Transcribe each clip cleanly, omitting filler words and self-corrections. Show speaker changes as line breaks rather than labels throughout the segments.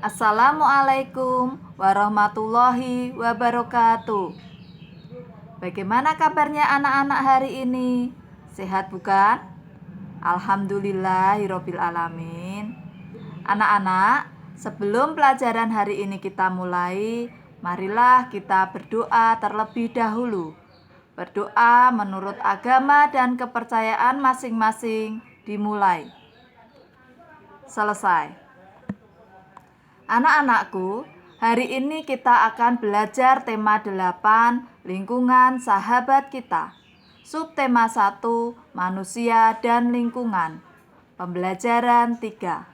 Assalamualaikum warahmatullahi wabarakatuh. Bagaimana kabarnya anak-anak hari ini? Sehat bukan? Alhamdulillahirabbil alamin. Anak-anak, sebelum pelajaran hari ini kita mulai, marilah kita berdoa terlebih dahulu. Berdoa menurut agama dan kepercayaan masing-masing dimulai. Selesai. Anak-anakku, hari ini kita akan belajar tema 8, lingkungan sahabat kita. Subtema 1, manusia dan lingkungan. Pembelajaran 3.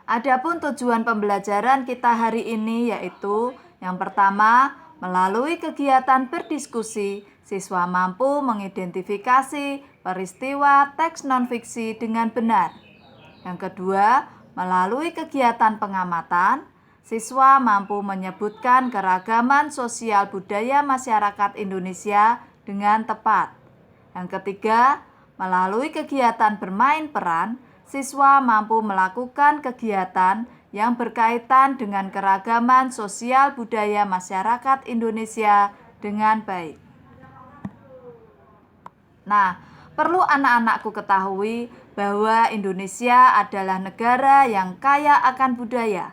Adapun tujuan pembelajaran kita hari ini yaitu yang pertama, melalui kegiatan berdiskusi, siswa mampu mengidentifikasi peristiwa teks non-fiksi dengan benar. Yang kedua, melalui kegiatan pengamatan, siswa mampu menyebutkan keragaman sosial budaya masyarakat Indonesia dengan tepat. Yang ketiga, melalui kegiatan bermain peran, siswa mampu melakukan kegiatan yang berkaitan dengan keragaman sosial budaya masyarakat Indonesia dengan baik. Nah, perlu anak-anakku ketahui bahwa Indonesia adalah negara yang kaya akan budaya,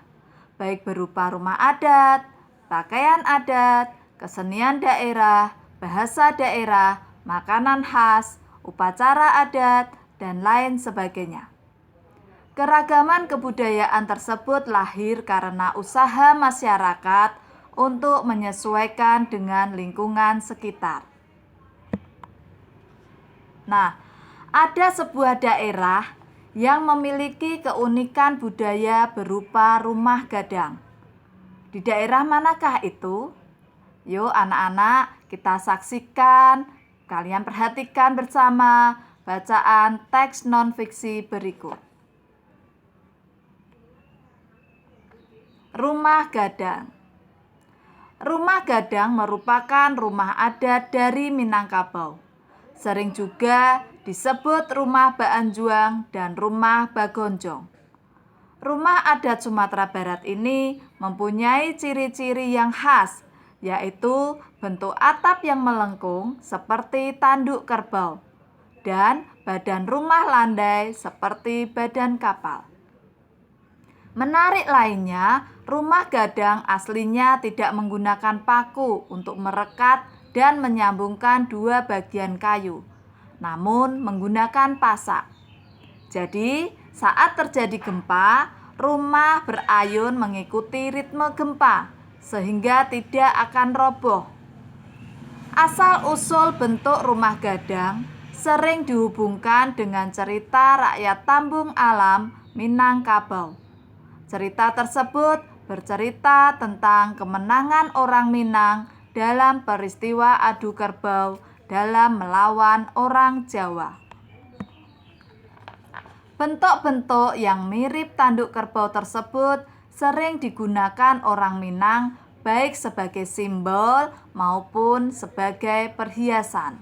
baik berupa rumah adat, pakaian adat, kesenian daerah, bahasa daerah, makanan khas, upacara adat, dan lain sebagainya. Keragaman kebudayaan tersebut lahir karena usaha masyarakat untuk menyesuaikan dengan lingkungan sekitar. Nah, ada sebuah daerah yang memiliki keunikan budaya berupa rumah gadang. Di daerah manakah itu? Yuk anak-anak, kita saksikan, kalian perhatikan bersama bacaan teks non-fiksi berikut. Rumah gadang. Rumah gadang merupakan rumah adat dari Minangkabau. Sering juga disebut rumah Baanjuang dan rumah Bagonjong. Rumah adat Sumatera Barat ini mempunyai ciri-ciri yang khas, yaitu bentuk atap yang melengkung seperti tanduk kerbau dan badan rumah landai seperti badan kapal. Menarik lainnya, rumah gadang aslinya tidak menggunakan paku untuk merekat dan menyambungkan dua bagian kayu, namun menggunakan pasak. Jadi, saat terjadi gempa, rumah berayun mengikuti ritme gempa, sehingga tidak akan roboh. Asal-usul bentuk rumah gadang sering dihubungkan dengan cerita rakyat Tambung Alam Minangkabau. Cerita tersebut bercerita tentang kemenangan orang Minang dalam peristiwa adu kerbau dalam melawan orang Jawa. Bentuk-bentuk yang mirip tanduk kerbau tersebut sering digunakan orang Minang baik sebagai simbol maupun sebagai perhiasan.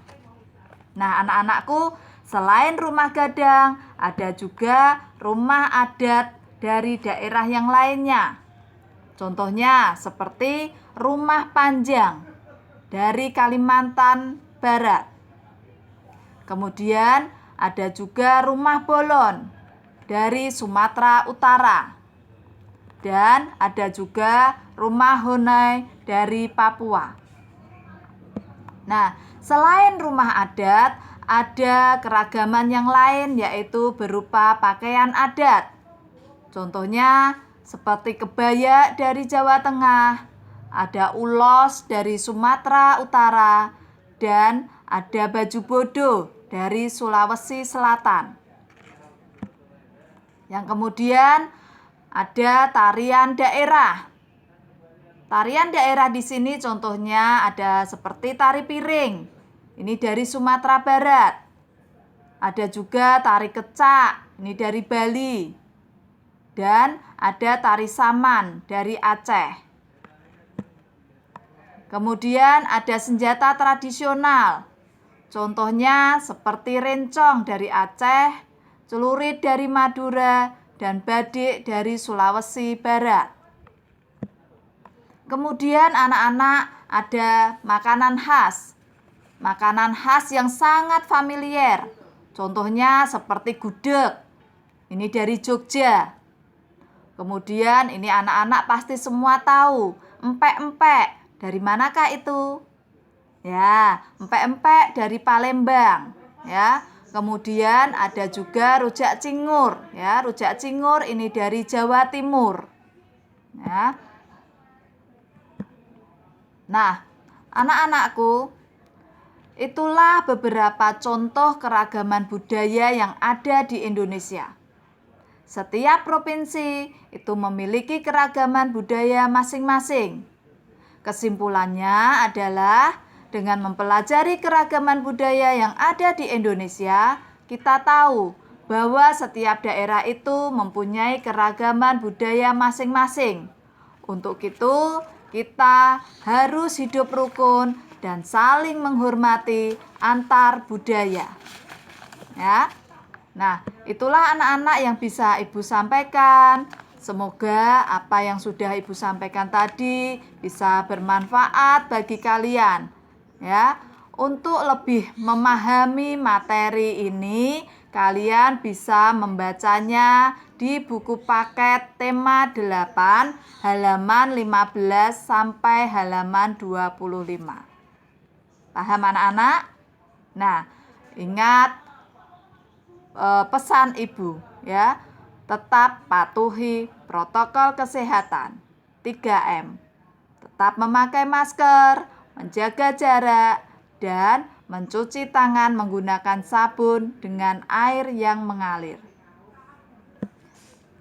Nah, anak-anakku, selain rumah gadang, ada juga rumah adat dari daerah yang lainnya. Contohnya seperti rumah panjang dari Kalimantan Barat. Kemudian ada juga rumah bolon dari Sumatera Utara. Dan ada juga rumah honai dari Papua. Nah, selain rumah adat, ada keragaman yang lain yaitu berupa pakaian adat. Contohnya seperti kebaya dari Jawa Tengah, ada ulos dari Sumatera Utara, dan ada baju bodo dari Sulawesi Selatan. Yang kemudian ada tarian daerah. Tarian daerah di sini contohnya ada seperti tari piring. Ini dari Sumatera Barat. Ada juga tari kecak, ini dari Bali. Dan ada tari saman dari Aceh. Kemudian ada senjata tradisional. Contohnya seperti rencong dari Aceh, celurit dari Madura, dan badik dari Sulawesi Barat. Kemudian anak-anak ada makanan khas. Makanan khas yang sangat familiar. Contohnya seperti gudeg. Ini dari Jogja. Kemudian ini anak-anak pasti semua tahu. Empek-empek. Dari manakah itu? Ya, empek-empek dari Palembang. Ya. Kemudian ada juga rujak cingur. Ya, rujak cingur ini dari Jawa Timur. Ya. Nah, anak-anakku, itulah beberapa contoh keragaman budaya yang ada di Indonesia. Setiap provinsi itu memiliki keragaman budaya masing-masing. Kesimpulannya adalah dengan mempelajari keragaman budaya yang ada di Indonesia, kita tahu bahwa setiap daerah itu mempunyai keragaman budaya masing-masing. Untuk itu, kita harus hidup rukun dan saling menghormati antar budaya. Ya. Nah, itulah anak-anak yang bisa Ibu sampaikan. Semoga apa yang sudah Ibu sampaikan tadi bisa bermanfaat bagi kalian. Ya, untuk lebih memahami materi ini, kalian bisa membacanya di buku paket tema 8 halaman 15 sampai halaman 25. Paham anak-anak? Nah, ingat pesan Ibu ya, tetap patuhi protokol kesehatan 3M. Tetap memakai masker, menjaga jarak, dan mencuci tangan menggunakan sabun dengan air yang mengalir.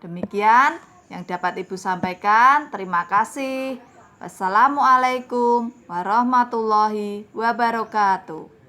Demikian yang dapat Ibu sampaikan. Terima kasih. Wassalamualaikum warahmatullahi wabarakatuh.